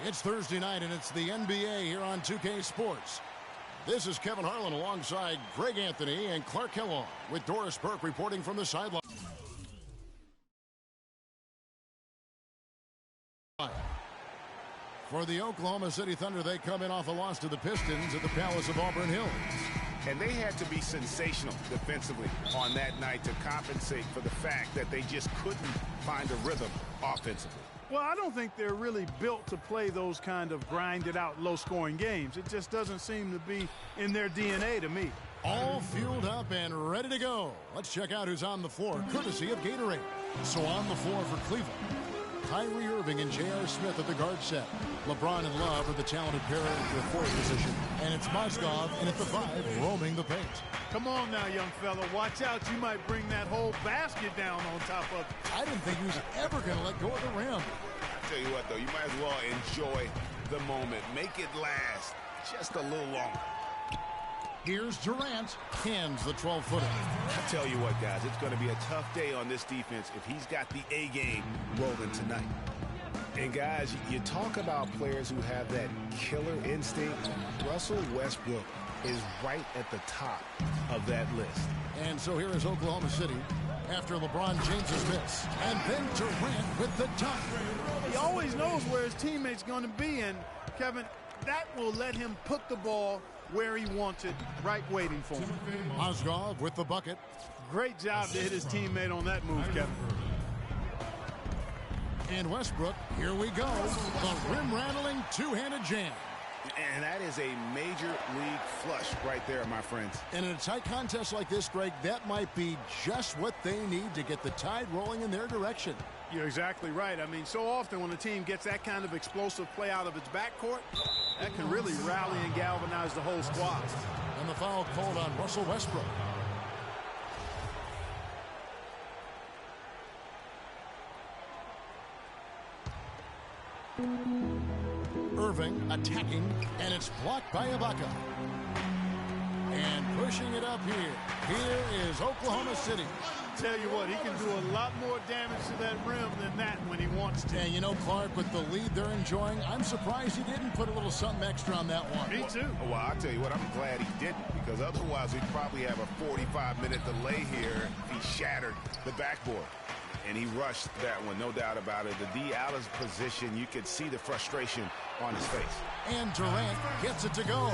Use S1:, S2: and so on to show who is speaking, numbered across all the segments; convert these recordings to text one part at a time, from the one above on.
S1: It's Thursday night, and it's the NBA here on 2K Sports. This is Kevin Harlan alongside Greg Anthony and Clark Kellogg with Doris Burke reporting from the sideline. For the Oklahoma City Thunder, they come in off a loss to the Pistons at the Palace of Auburn Hills.
S2: And they had to be sensational defensively on that night to compensate for the fact that they just couldn't find a rhythm offensively.
S3: Well, I don't think they're really built to play those kind of grinded-out, low-scoring games. It just doesn't seem to be in their DNA to me.
S1: All fueled up and ready to go. Let's check out who's on the floor, courtesy of Gatorade. So on the floor for Cleveland, Kyrie Irving and J.R. Smith at the guard set. LeBron and Love are the talented pair at the fourth position. And it's Mozgov in at the five, roaming the paint.
S3: Come on now, young fella. Watch out. You might bring that whole basket down on top of it.
S1: I didn't think he was ever going to let go of the rim.
S2: I tell you what, though, you might as well enjoy the moment. Make it last just a little longer.
S1: Here's Durant, hands the 12-footer.
S2: I tell you what, guys, it's going to be a tough day on this defense if he's got the A game rolling tonight. And, guys, you talk about players who have that killer instinct. Russell Westbrook is right at the top of that list.
S1: And so here is Oklahoma City after LeBron James's miss. And then Durant with the dunk.
S3: He always knows where his teammate's going to be, and, Kevin, that will let him put the ball where he wants it, right waiting for him.
S1: Mozgov with the bucket.
S3: Great job to hit his teammate on that move, Kevin.
S1: And Westbrook, here we go. The rim-rattling two-handed jam.
S2: And that is a major league flush right there, my friends.
S1: And in a tight contest like this, Greg, that might be just what they need to get the tide rolling in their direction.
S3: You're exactly right. I mean, so often when a team gets that kind of explosive play out of its backcourt, that can really rally and galvanize the whole squad.
S1: And the foul called on Russell Westbrook. Irving attacking, and it's blocked by Ibaka. And pushing it up here. Here is Oklahoma City.
S3: Tell you what, he can do a lot more damage to that rim than that when he wants to.
S1: And you know, Clark, with the lead they're enjoying, I'm surprised he didn't put a little something extra on that one.
S3: Me too.
S2: Well, I'll tell you what, I'm glad he didn't, because otherwise we'd probably have a 45-minute delay here if he shattered the backboard. And he rushed that one, no doubt about it. The D out of position, you could see the frustration on his face.
S1: And Durant gets it to go.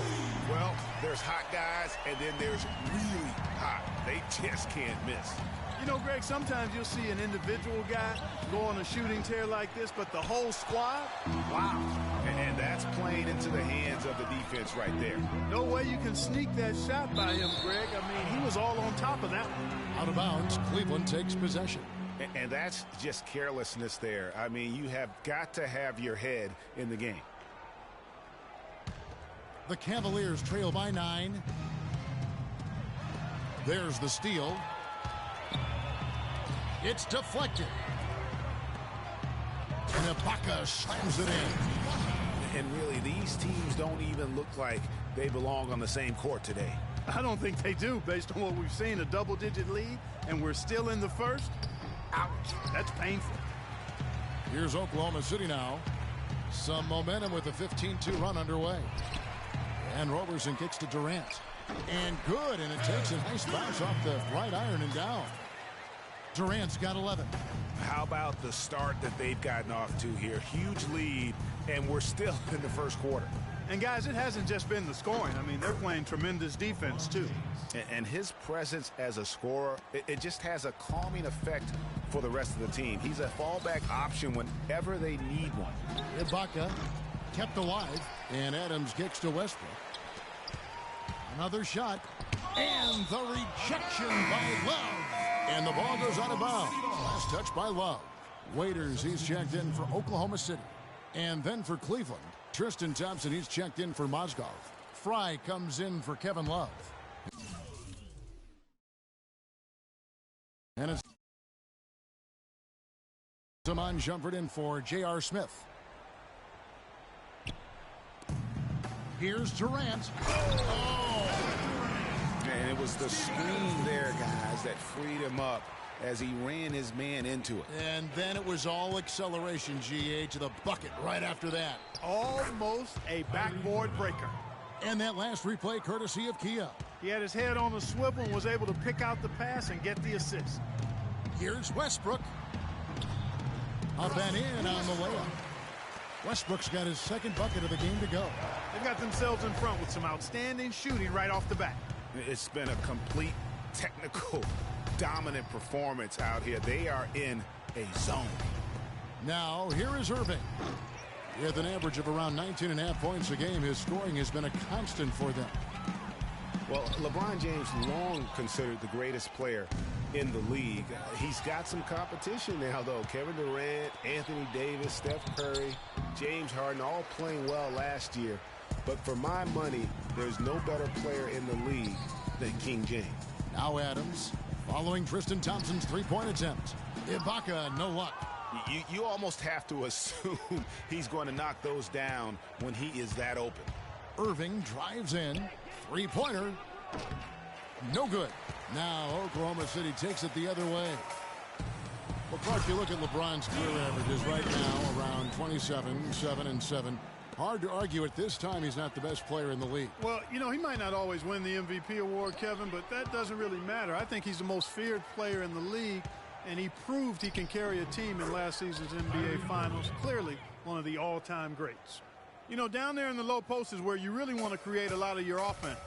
S2: Well, there's hot guys, and then there's really hot. They just can't miss.
S3: You know, Greg, sometimes you'll see an individual guy go on a shooting tear like this, but the whole squad, wow.
S2: And that's playing into the hands of the defense right there.
S3: No way you can sneak that shot by him, Greg. I mean, he was all on top of that one.
S1: Out of bounds, Cleveland takes possession.
S2: And that's just carelessness there. I mean, you have got to have your head in the game.
S1: The Cavaliers trail by 9. There's the steal. It's deflected. And Ibaka slams it in.
S2: And really, these teams don't even look like they belong on the same court today.
S3: I don't think they do, based on what we've seen. A double-digit lead, and we're still in the first. Ouch. That's painful.
S1: Here's Oklahoma City now. Some momentum with a 15-2 run underway. And Roberson kicks to Durant. And good, and it takes a nice bounce off the right iron and down. Durant's got 11.
S2: How about the start that they've gotten off to here? Huge lead, and we're still in the first quarter.
S3: And, guys, it hasn't just been the scoring. I mean, they're playing tremendous defense, too.
S2: And his presence as a scorer, it just has a calming effect for the rest of the team. He's a fallback option whenever they need one.
S1: Ibaka kept alive, and Adams kicks to Westbrook. Another shot, and the rejection by Love. And the ball goes out of bounds. Last touch by Love. Waiters, he's checked in for Oklahoma City. And then for Cleveland, Tristan Thompson, he's checked in for Mozgov. Fry comes in for Kevin Love. And it's Zaman Shumpert in for J.R. Smith. Here's Durant.
S2: Oh! And it was the screen there, guys, that freed him up as he ran his man into it.
S1: And then it was all acceleration, GA, to the bucket right after that.
S3: Almost a backboard breaker.
S1: And that last replay courtesy of Kia.
S3: He had his head on the swivel and was able to pick out the pass and get the assist.
S1: Here's Westbrook. Up and in on the layup. Westbrook's got his second bucket of the game to go.
S3: They've got themselves in front with some outstanding shooting right off the bat.
S2: It's been a complete technical dominant performance out here. They are in a zone.
S1: Now here is Irving. With an average of around 19.5 points a game, his scoring has been a constant for them.
S2: Well, LeBron James long considered the greatest player in the league. He's got some competition now, though. Kevin Durant, Anthony Davis, Steph Curry, James Harden, all playing well last year. But for my money, there's no better player in the league than King James.
S1: Now Adams, following Tristan Thompson's three-point attempt. Ibaka, no luck.
S2: You almost have to assume he's going to knock those down when he is that open.
S1: Irving drives in. Three-pointer. No good. Now Oklahoma City takes it the other way. Well, Clark, you look at LeBron's career averages right now around 27, 7 and 7. Hard to argue at this time he's not the best player in the league.
S3: Well, you know, he might not always win the MVP award, Kevin, but that doesn't really matter. I think he's the most feared player in the league, and he proved he can carry a team in last season's NBA Finals. Clearly one of the all-time greats. You know, down there in the low post is where you really want to create a lot of your offense.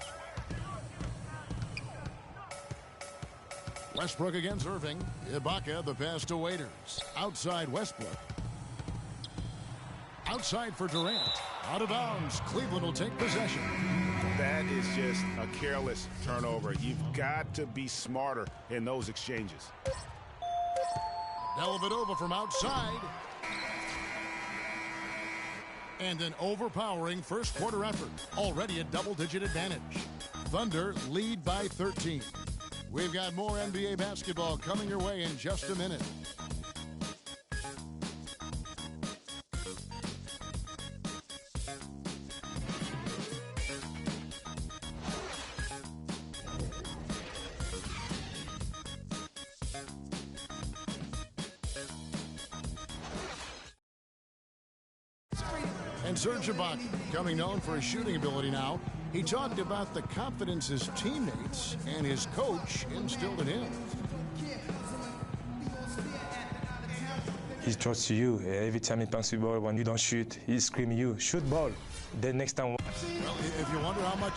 S1: Westbrook against Irving. Ibaka, the pass to Waiters. Outside Westbrook. Outside for Durant. Out of bounds. Cleveland will take possession.
S2: That is just a careless turnover. You've got to be smarter in those exchanges.
S1: Dellavedova from outside. And an overpowering first quarter effort. Already a double-digit advantage. Thunder lead by 13. We've got more NBA basketball coming your way in just a minute. And Serge Ibaka, becoming known for his shooting ability now, he talked about the confidence his teammates and his coach instilled in him.
S4: He trusts you. Every time he passes the ball, when you don't shoot, he screams you, shoot ball. Then next time.
S1: Well, if you wonder how much...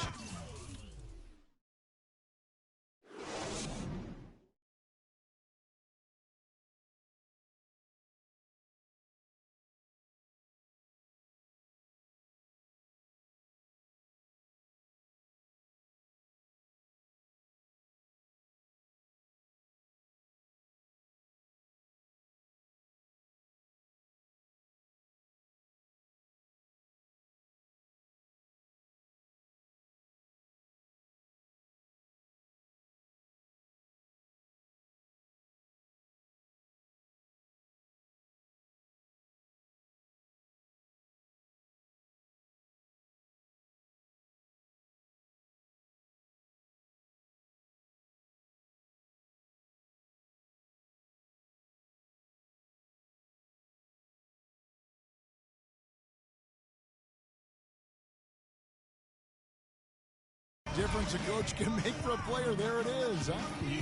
S1: difference a coach can make for a player. There it is. Huh?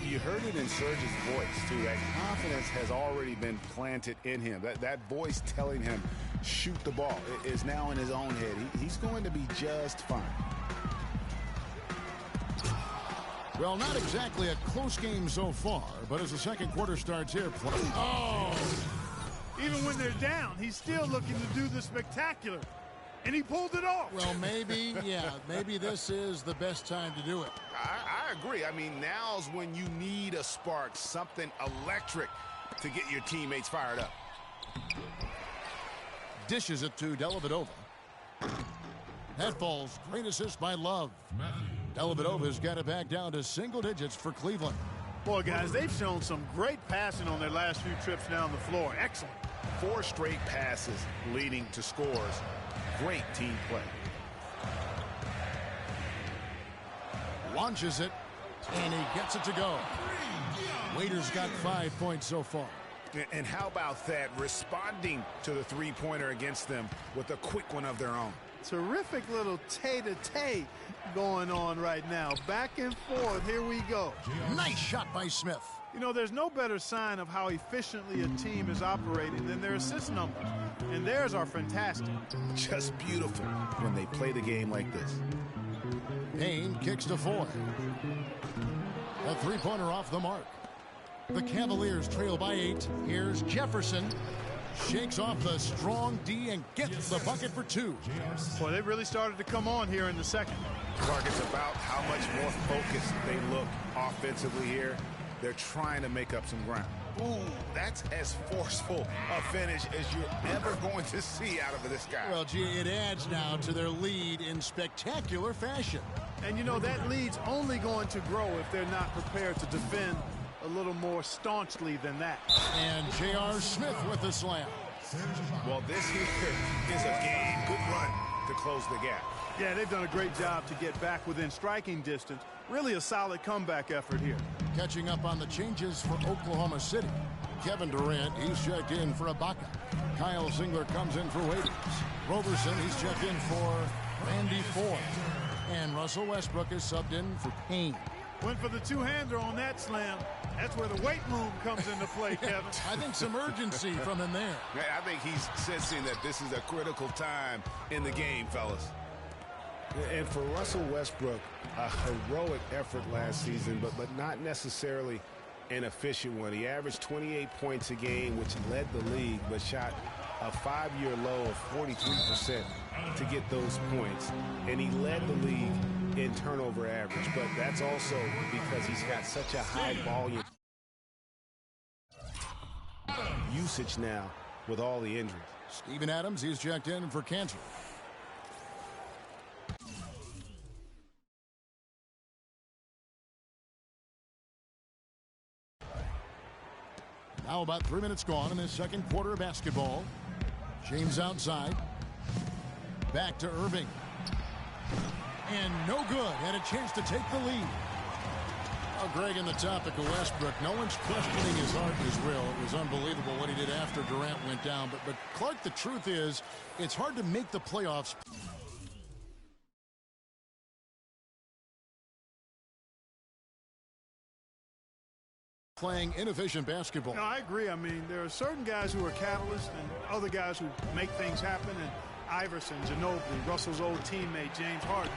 S2: You heard it in Serge's voice, too. That confidence has already been planted in him. That voice telling him, shoot the ball, is now in his own head. He's going to be just fine.
S1: Well, not exactly a close game so far, but as the second quarter starts here... Oh!
S3: Even when they're down, he's still looking to do the spectacular. And he pulled it off.
S1: Well, maybe, yeah, maybe this is the best time to do it.
S2: I agree. I mean, now's when you need a spark, something electric to get your teammates fired up.
S1: Dishes it to Dellavedova. That falls. Great assist by Love. Dellavedova's got it back down to single digits for Cleveland.
S3: Boy, guys, they've shown some great passing on their last few trips down the floor. Excellent.
S2: 4 straight passes leading to scores. Great team play.
S1: Launches it, and he gets it to go. Waiters got 5 points so far.
S2: And how about that, responding to the three-pointer against them with a quick one of their own.
S3: Terrific little tay-to-tay going on right now. Back and forth. Here we go.
S1: Nice shot by Smith.
S3: You know, there's no better sign of how efficiently a team is operating than their assist numbers. And theirs are fantastic.
S2: Just beautiful when they play the game like this.
S1: Payne kicks to Foy. A three-pointer off the mark. The Cavaliers trail by 8. Here's Jefferson. Shakes off the strong D and gets the bucket for 2.
S3: Boy, they really started to come on here in the second.
S2: Clark, it's about how much more focused they look offensively here. They're trying to make up some ground. Ooh, that's as forceful a finish as you're ever going to see out of this guy.
S1: Well, gee, it adds now to their lead in spectacular fashion.
S3: And, you know, that lead's only going to grow if they're not prepared to defend a little more staunchly than that.
S1: And J.R. Smith with the slam.
S2: Well, this here is a game. Good run to close the gap.
S3: Yeah, they've done a great job to get back within striking distance. Really a solid comeback effort here.
S1: Catching up on the changes for Oklahoma City. Kevin Durant, he's checked in for Ibaka. Kyle Singler comes in for Waiters. Roberson, he's checked in for Randy Ford. And Russell Westbrook is subbed in for Payne.
S3: Went for the two-hander on that slam. That's where the weight room comes into play, Kevin.
S1: I think some urgency from him there.
S2: I think he's sensing that this is a critical time in the game, fellas. And for Russell Westbrook, a heroic effort last season, but not necessarily an efficient one. He averaged 28 points a game, which led the league, but shot a 5-year low of 43% to get those points. And he led the league in turnover average, but that's also because he's got such a high volume usage now with all the injuries.
S1: Steven Adams, he's checked in for Cantor. Now about 3 minutes gone in this second quarter of basketball. James outside. Back to Irving. And no good. Had a chance to take the lead. Oh, Greg, in the topic of Westbrook, no one's questioning his heart and his will. It was unbelievable what he did after Durant went down. But Clark, the truth is, it's hard to make the playoffs. Playing inefficient basketball.
S3: No, I agree. I mean, there are certain guys who are catalysts and other guys who make things happen. And Iverson, Ginobili, Russell's old teammate, James Harden.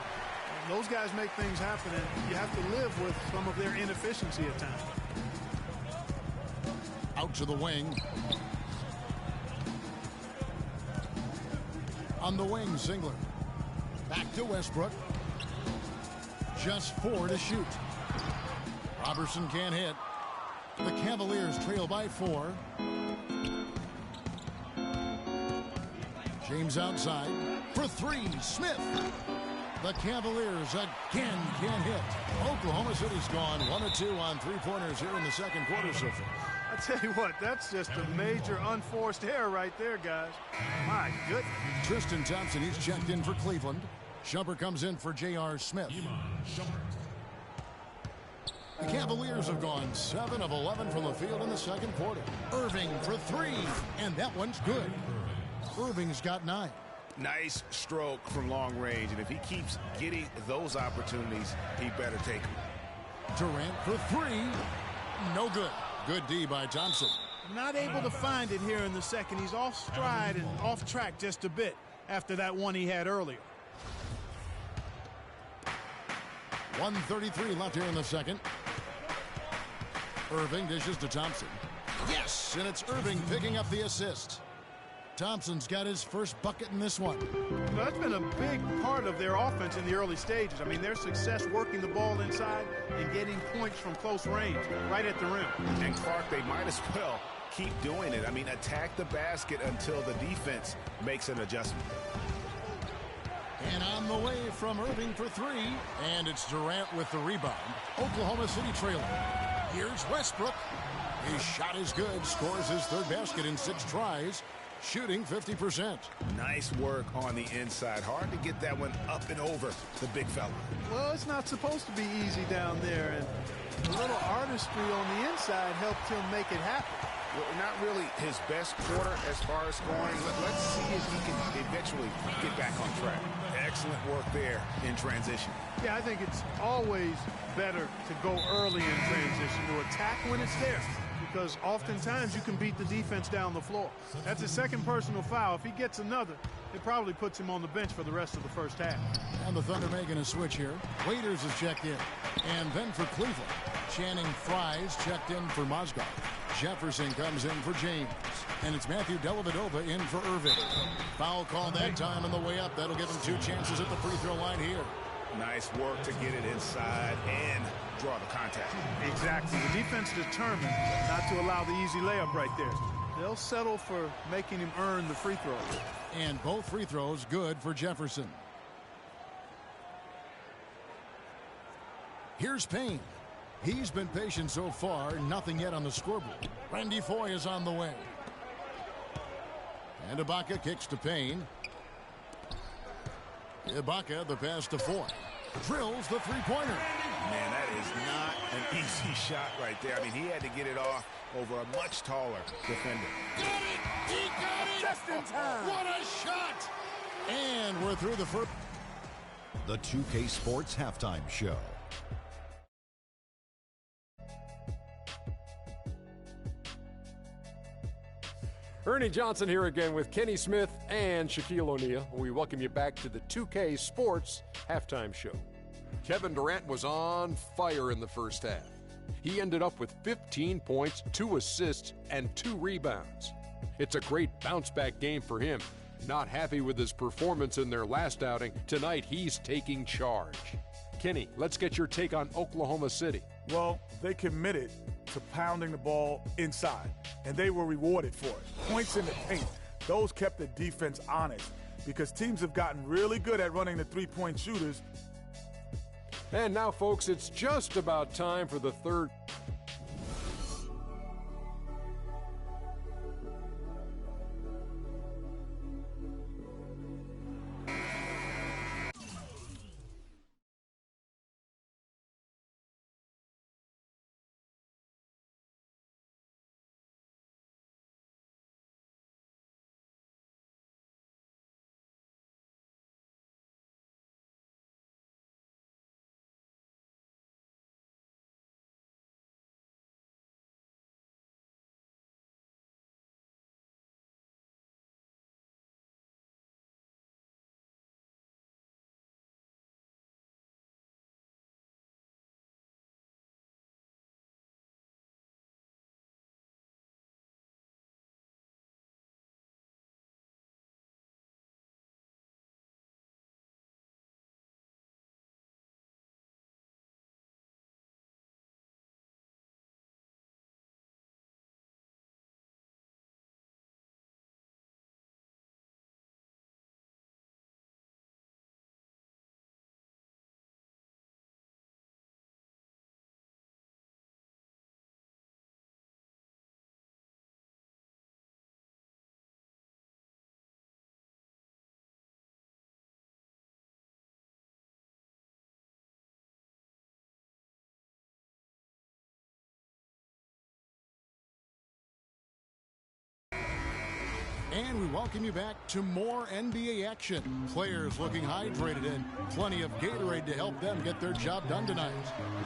S3: Those guys make things happen, and you have to live with some of their inefficiency at times.
S1: Out to the wing. On the wing, Singler. Back to Westbrook. Just 4 to shoot. Robertson can't hit. The Cavaliers trail by 4. James outside for 3. Smith. The Cavaliers again can't hit. Oklahoma City's gone 1-2 on three-pointers here in the second quarter so far.
S3: I tell you what, that's just a major unforced error right there, guys. My goodness.
S1: Tristan Thompson, he's checked in for Cleveland. Shumpert comes in for J.R. Smith. The Cavaliers have gone 7 of 11 from the field in the second quarter. Irving for 3, and that one's good. Irving's got 9.
S2: Nice stroke from long range, and if he keeps getting those opportunities, he better take them.
S1: Durant for 3. No good. Good D by Thompson.
S3: Not able to find it here in the second. He's off stride and off track just a bit after that one he had earlier.
S1: 1:33 left here in the second. Irving dishes to Thompson. Yes, and it's Irving picking up the assist. Thompson's got his first bucket in this one.
S3: Well, that's been a big part of their offense in the early stages. I mean, their success working the ball inside and getting points from close range, right at the rim.
S2: And Clark, they might as well keep doing it. I mean, attack the basket until the defense makes an adjustment.
S1: And on the way from Irving for 3, and it's Durant with the rebound. Oklahoma City trailing. Here's Westbrook. His shot is good, scores his third basket in 6 tries. shooting 50%.
S2: Nice work on the inside. Hard to get that one up and over the big fella.
S3: Well, it's not supposed to be easy down there, and a little artistry on the inside helped him make it happen.
S2: Well, not really his best quarter as far as scoring, but let's see if he can eventually get back on track. Excellent work there in transition.
S3: Yeah, I think it's always better to go early in transition, to attack when it's there, because oftentimes you can beat the defense down the floor. That's his second personal foul. If he gets another, it probably puts him on the bench for the rest of the first half.
S1: And the Thunder making a switch here. Waiters is checked in. And then for Cleveland, Channing Frye's checked in for Mozgov. Jefferson comes in for James. And it's Matthew Dellavedova in for Irving. Foul call that time on the way up. That'll give him 2 chances at the free throw line here.
S2: Nice work to get it inside and draw the contact.
S3: Exactly. The defense determined not to allow the easy layup right there. They'll settle for making him earn the free throw.
S1: And both free throws good for Jefferson. Here's Payne. He's been patient so far. Nothing yet on the scoreboard. Randy Foye is on the way. And Ibaka kicks to Payne. Ibaka, the pass to Foye. Drills the three-pointer.
S2: Man, that is not an easy shot right there. I mean, he had to get it off over a much taller defender.
S1: Got it! He got it!
S2: Just in time.
S1: What a shot! And we're through the first.
S5: The 2K Sports Halftime Show.
S6: Ernie Johnson here again with Kenny Smith and Shaquille O'Neal. We welcome you back to the 2K Sports Halftime Show. Kevin Durant was on fire in the first half. He ended up with 15 points, 2 assists, and 2 rebounds. It's a great bounce-back game for him. Not happy with his performance in their last outing, tonight he's taking charge. Kenny, let's get your take on Oklahoma City.
S7: Well, they committed to pounding the ball inside, and they were rewarded for it. Points in the paint, those kept the defense honest because teams have gotten really good at running the three-point shooters.
S6: And now, folks, it's just about time for the third.
S1: And we welcome you back to more NBA action. Players looking hydrated and plenty of Gatorade to help them get their job done tonight.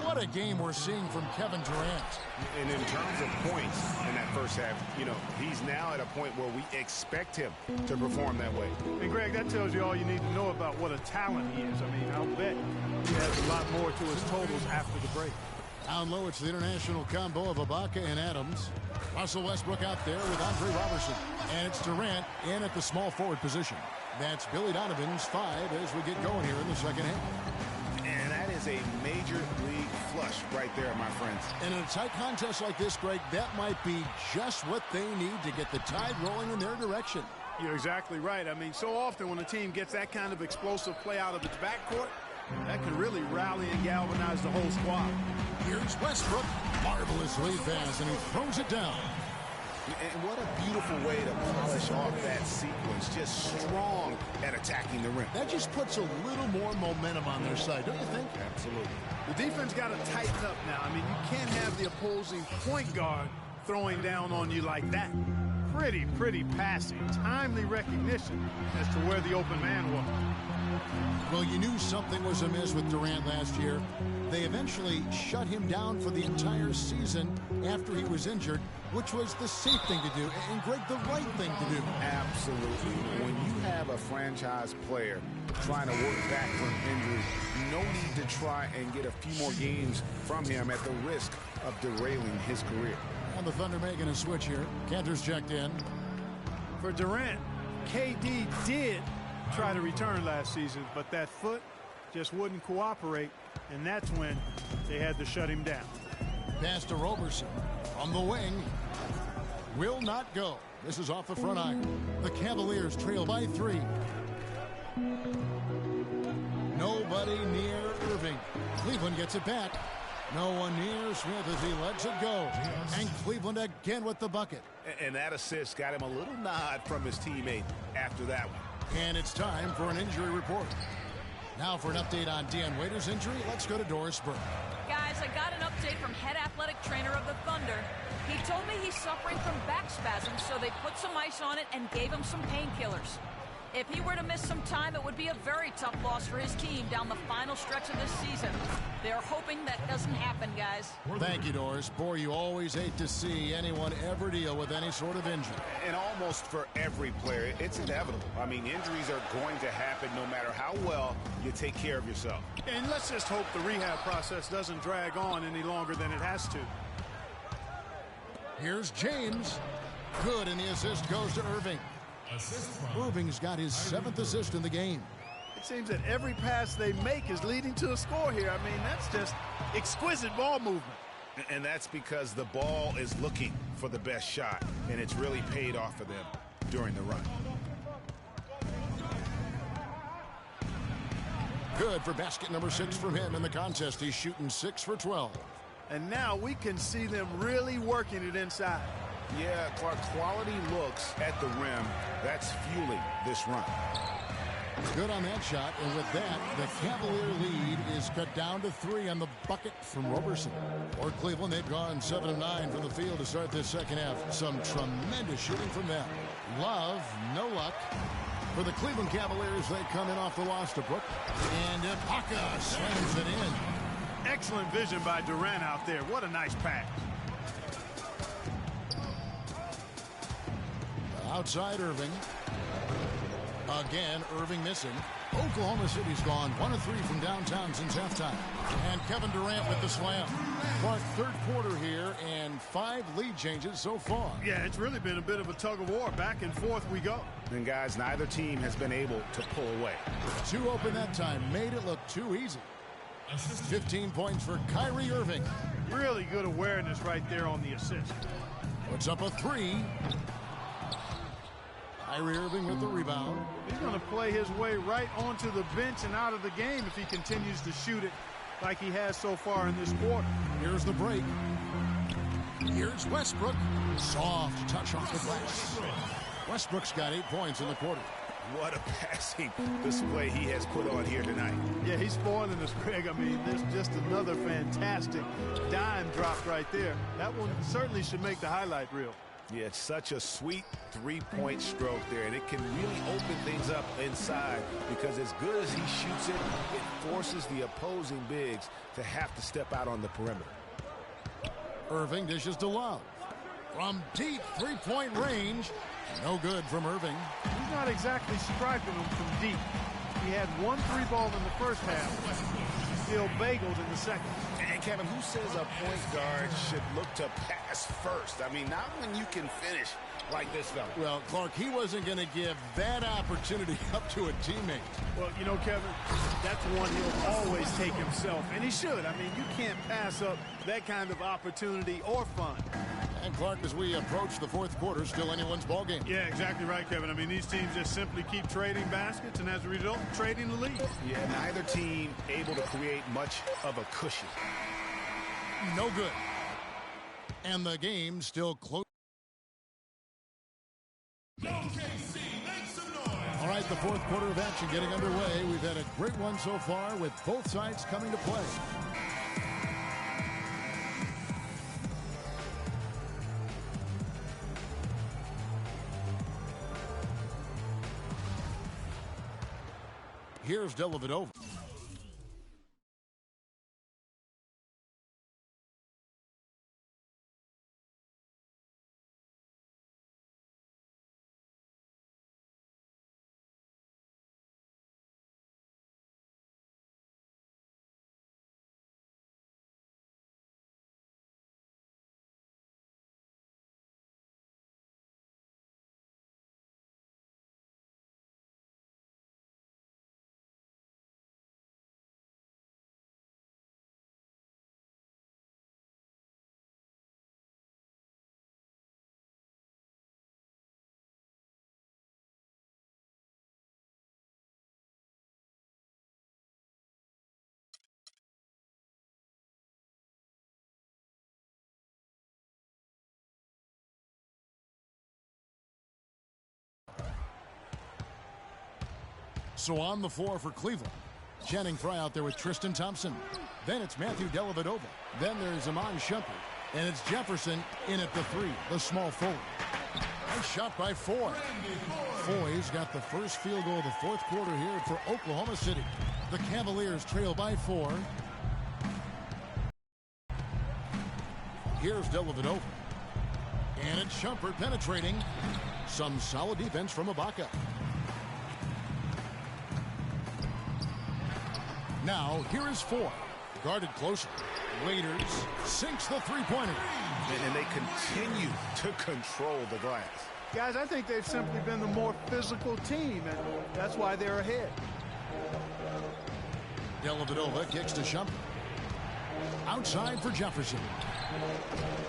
S1: What a game we're seeing from Kevin Durant.
S2: And in terms of points in that first half, you know, he's now at a point where we expect him to perform that way.
S3: And, Greg, that tells you all you need to know about what a talent he is. I mean, I'll bet he has a lot more to his totals after the break.
S1: Down low, it's the international combo of Ibaka and Adams. Russell Westbrook out there with Andre Robertson. And it's Durant in at the small forward position. That's Billy Donovan's 5 as we get going here in the second half.
S2: And that is a major league flush right there, my friends.
S1: And in a tight contest like this, Greg, that might be just what they need to get the tide rolling in their direction.
S3: You're exactly right. I mean, so often when a team gets that kind of explosive play out of its backcourt, that can really rally and galvanize the whole squad.
S1: Here's Westbrook. Marvelous lead pass, and he throws it down.
S2: And what a beautiful way to polish off that sequence. Just strong at attacking the rim.
S1: That just puts a little more momentum on their side, don't you think?
S2: Absolutely.
S3: The defense got to tighten up now. I mean, you can't have the opposing point guard throwing down on you like that. Pretty passing. Timely recognition as to where the open man was.
S1: Well, you knew something was amiss with Durant last year. They eventually shut him down for the entire season after he was injured, which was the safe thing to do, and Greg, the right thing to do.
S2: Absolutely. When you have a franchise player trying to work back from injury, no need to try and get a few more games from him at the risk of derailing his career.
S1: And the Thunder making a switch here. Cantor's checked in.
S3: For Durant, KD did try to return last season, but that foot just wouldn't cooperate, and that's when they had to shut him down.
S1: Pass to Roberson from the wing. Will not go. This is off the front iron. The Cavaliers trail by 3. Nobody near Irving. Cleveland gets it back. No one near Smith as he lets it go. And Cleveland again with the bucket.
S2: And that assist got him a little nod from his teammate after that one.
S1: And it's time for an injury report. Now for an update on Dion Waiters' injury, let's go to Doris Burke.
S8: Guys, I got an update from head athletic trainer of the Thunder. He told me he's suffering from back spasms, so they put some ice on it and gave him some painkillers. If he were to miss some time, it would be a very tough loss for his team down the final stretch of this season. They're hoping that doesn't happen, guys.
S1: Thank you, Doris. Boy, you always hate to see anyone ever deal with any sort of injury.
S2: And almost for every player, it's inevitable. I mean, injuries are going to happen no matter how well you take care of yourself.
S3: And let's just hope the rehab process doesn't drag on any longer than it has to.
S1: Here's James. Good, and the assist goes to Irving. Irving's got his 7th assist in the game.
S3: It seems that every pass they make is leading to a score here. I mean, that's just exquisite ball movement.
S2: And that's because the ball is looking for the best shot, and it's really paid off for them during the run.
S1: Good for basket number 6 from him in the contest. He's shooting 6 for 12.
S3: And now we can see them really working it inside.
S2: Yeah, Clark, quality looks at the rim. That's fueling this run.
S1: Good on that shot, and with that, the Cavalier lead is cut down to 3 on the bucket from Roberson. For Cleveland, they've gone 7 of 9 from the field to start this second half. Some tremendous shooting from them. Love, no luck. For the Cleveland Cavaliers, they come in off the loss to Brook. And Ibaka slams it in.
S3: Excellent vision by Durant out there. What a nice pass.
S1: Outside Irving. Again, Irving missing. Oklahoma City's gone 1 of 3 from downtown since halftime. And Kevin Durant with the slam. Clark, third quarter here, and 5 lead changes so far.
S3: Yeah, it's really been a bit of a tug of war. Back and forth we go.
S2: And guys, neither team has been able to pull away.
S1: 2 open that time. Made it look too easy. 15 points for Kyrie Irving.
S3: Really good awareness right there on the assist.
S1: Puts up a 3. Kyrie Irving with the rebound.
S3: He's going to play his way right onto the bench and out of the game if he continues to shoot it like he has so far in this quarter.
S1: Here's the break. Here's Westbrook. Soft touch off the glass. Westbrook's got 8 points in the quarter.
S2: What a passing display he has put on here tonight.
S3: Yeah, he's spoiling us, Greg. I mean, there's just another fantastic dime drop right there. That one certainly should make the highlight reel.
S2: Yeah, it's such a sweet three-point stroke there, and it can really open things up inside because as good as he shoots it, it forces the opposing bigs to have to step out on the perimeter.
S1: Irving dishes to Love. From deep three-point range, no good from Irving.
S3: He's not exactly striping them from deep. He had 1 3 ball in the first half, still bageled in the second.
S2: And Kevin, who says a point guard should look to pass first? I mean, not when you can finish like this fella.
S1: Well, Clark, he wasn't going to give that opportunity up to a teammate.
S3: Well, you know, Kevin, that's one he'll always take himself, and he should. I mean, you can't pass up that kind of opportunity or fun.
S1: And Clark, as we approach the fourth quarter, still anyone's ball game.
S3: Yeah, exactly right, Kevin. I mean, these teams just simply keep trading baskets, and as a result, trading the lead.
S2: Yeah, neither team able to create much of a cushion.
S1: No good. And the game still close. get the fourth quarter of action getting underway. We've had a great one so far with both sides coming to play. Here's Dellavedova. So on the floor for Cleveland, Channing Frye out there with Tristan Thompson. Then it's Matthew Dellavedova. Then there's Iman Shumpert. And it's Jefferson in at the three, the small forward. Nice shot by Foy. Foy's got the first field goal of the fourth quarter here for Oklahoma City. The Cavaliers trail by 4. Here's Dellavedova. And it's Shumpert penetrating. Some solid defense from Ibaka. Now, here is Foy. Guarded closer. Waiters sinks the three-pointer.
S2: And they continue to control the glass.
S3: Guys, I think they've simply been the more physical team, and that's why they're ahead.
S1: Dellavedova kicks to Shumpert. Outside for Jefferson.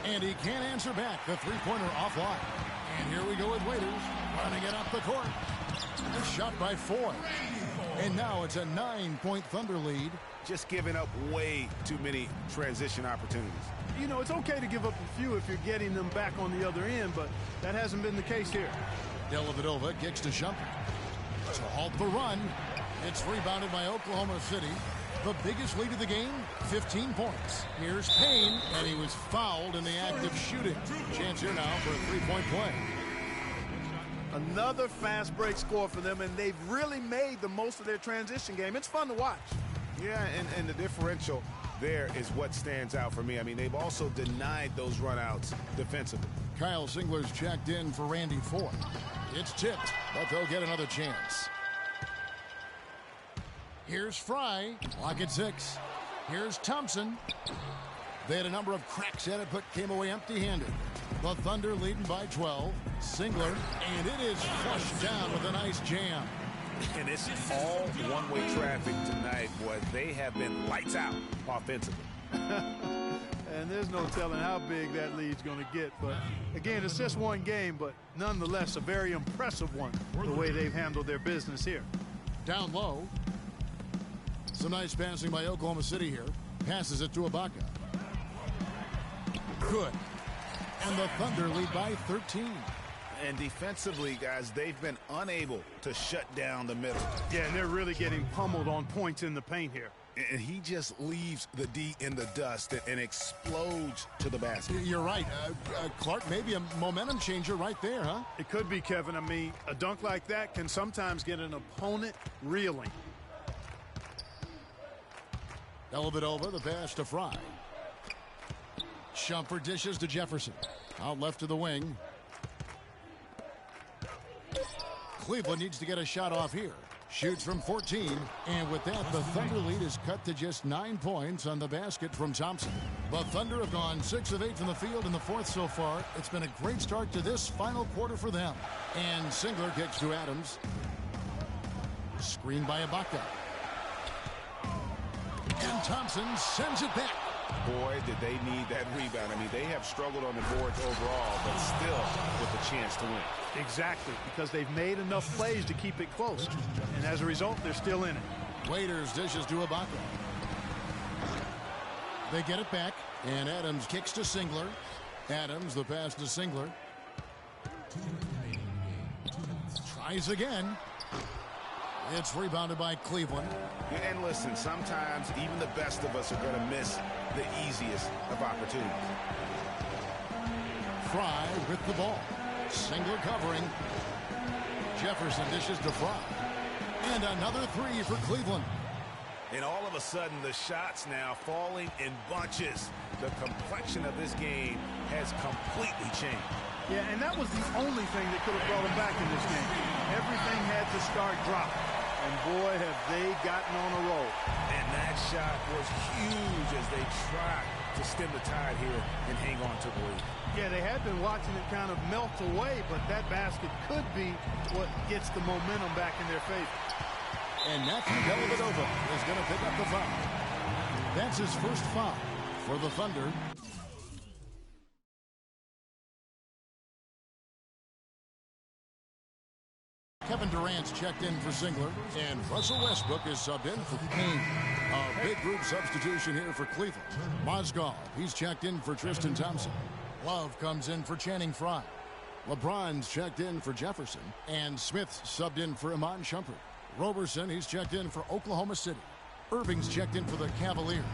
S1: And he can't answer back. The three-pointer offline. And here we go with Waiters. Running it up the court. A shot by Foy. And now it's a 9-point Thunder lead.
S2: Just giving up way too many transition opportunities.
S3: You know, it's okay to give up a few if you're getting them back on the other end, but that hasn't been the case here.
S1: Dellavedova kicks to Shumpert. To halt the run. It's rebounded by Oklahoma City. The biggest lead of the game, 15 points. Here's Payne, and he was fouled in the act of shooting. Chance here now for a three-point play.
S3: Another fast break score for them, and they've really made the most of their transition game. It's fun to watch.
S2: Yeah, and the differential there is what stands out for me. I mean, they've also denied those runouts defensively.
S1: Kyle Singler's checked in for Randy Foy. It's tipped, but they'll get another chance. Here's Frye. Clock at 6. Here's Thompson. They had a number of cracks at it, but came away empty-handed. The Thunder leading by 12. Singler, and it is flushed down with a nice jam.
S2: And it's all one-way traffic tonight, boy. They have been lights out offensively.
S3: And there's no telling how big that lead's going to get. But, again, it's just one game, but nonetheless a very impressive one, the way they've handled their business here.
S1: Down low. Some nice passing by Oklahoma City here. Passes it to Ibaka. Good. And the Thunder lead by 13.
S2: And defensively, guys, they've been unable to shut down the middle.
S3: Yeah, and they're really getting pummeled on points in the paint here.
S2: And he just leaves the D in the dust and explodes to the basket.
S1: You're right. Clark, maybe a momentum changer right there, huh?
S3: It could be, Kevin. I mean, a dunk like that can sometimes get an opponent reeling.
S1: Dellavedova, the pass to Frye. Shumpert dishes to Jefferson. Out left to the wing. Cleveland needs to get a shot off here. Shoots from 14. And with that, the Thunder lead is cut to just 9 points on the basket from Thompson. The Thunder have gone 6 of 8 from the field in the fourth so far. It's been a great start to this final quarter for them. And Singler kicks to Adams. Screen by Ibaka. And Thompson sends it back.
S2: Boy, did they need that rebound. I mean, they have struggled on the boards overall, but still with a chance to win.
S3: Exactly, because they've made enough plays to keep it close. And as a result, they're still in it.
S1: Waiters dishes to Ibaka. They get it back, and Adams kicks to Singler. Adams, the pass to Singler. Tries again. It's rebounded by Cleveland.
S2: Yeah, and listen, sometimes even the best of us are going to miss the easiest of opportunities.
S1: Fry with the ball. Singler covering. Jefferson dishes to Fry. And another three for Cleveland.
S2: And all of a sudden, the shots now falling in bunches. The complexion of this game has completely changed.
S3: Yeah, and that was the only thing that could have brought them back in this game. Everything had to start dropping. And boy, have they gotten on a roll.
S2: And that shot was huge as they tried to stem the tide here and hang on to the lead.
S3: Yeah, they had been watching it kind of melt away, but that basket could be what gets the momentum back in their favor.
S1: And Matthew Dellavedova is going to pick up the foul. That's his first foul for the Thunder. Kevin Durant's checked in for Singler, and Russell Westbrook is subbed in for Payne. A big group substitution here for Cleveland. Mozgov, he's checked in for Tristan Thompson. Love comes in for Channing Frye. LeBron's checked in for Jefferson, and Smith's subbed in for Iman Shumpert. Roberson, he's checked in for Oklahoma City. Irving's checked in for the Cavaliers.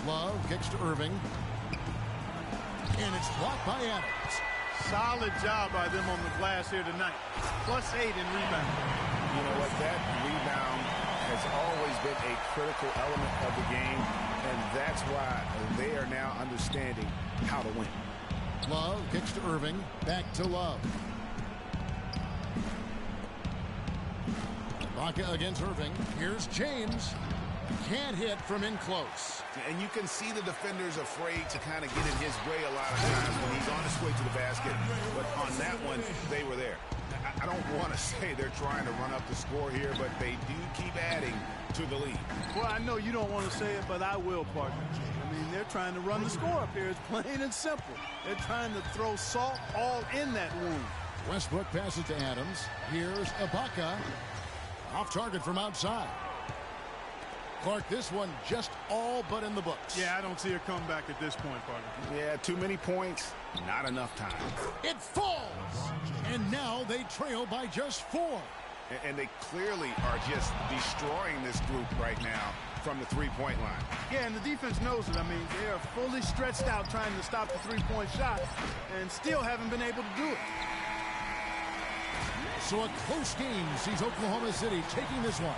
S1: Love kicks to Irving. And it's blocked by Adams.
S3: Solid job by them on the glass here tonight. +8 in rebound.
S2: You know what? That rebound has always been a critical element of the game, and that's why they are now understanding how to win.
S1: Love kicks to Irving. Back to Love. Baca against Irving. Here's James. Can't hit from in close.
S2: And you can see the defenders afraid to kind of get in his way a lot of times when he's on his way to the basket. But on that one, they were there. I don't want to say they're trying to run up the score here, but they do keep adding to the lead.
S3: Well, I know you don't want to say it, but I will, partner. I mean, they're trying to run the score up here. It's plain and simple. They're trying to throw salt all in that wound.
S1: Westbrook passes to Adams. Here's Ibaka. Off target from outside. Clark, this one just all but in the books.
S3: Yeah, I don't see a comeback at this point, partner.
S2: Yeah, too many points, not enough time.
S1: It falls! And now they trail by just 4.
S2: And they clearly are just destroying this group right now from the three-point line.
S3: Yeah, and the defense knows it. I mean, they are fully stretched out trying to stop the three-point shot and still haven't been able to do it.
S1: So a close game sees Oklahoma City taking this one.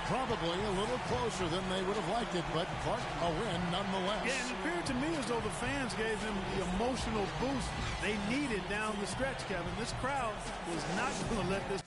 S1: Probably a little closer than they would have liked it, but Clark, a win nonetheless.
S3: Yeah, and it appeared to me as though the fans gave them the emotional boost they needed down the stretch, Kevin. This crowd was not going to let this.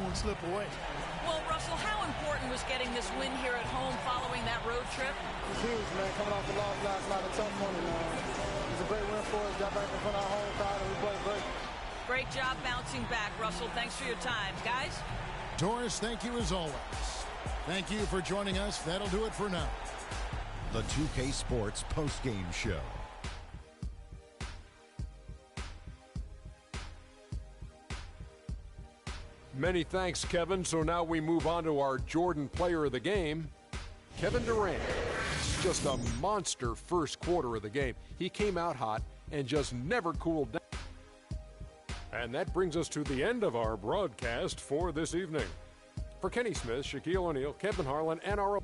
S3: One slip away.
S8: Well, Russell, how important was getting this win here at home following that road trip?
S9: It's huge, man. Coming off the loss last night, a tough one. It's a great win for us. Got back in front of our home crowd, and we played great.
S8: Great job bouncing back, Russell. Thanks for your time. Guys?
S1: Doris, thank you as always. Thank you for joining us. That'll do it for now.
S5: The 2K Sports postgame show.
S6: Many thanks, Kevin. So now we move on to our Jordan player of the game, Kevin Durant. Just a monster first quarter of the game. He came out hot and just never cooled down. And that brings us to the end of our broadcast for this evening. For Kenny Smith, Shaquille O'Neal, Kevin Harlan, and our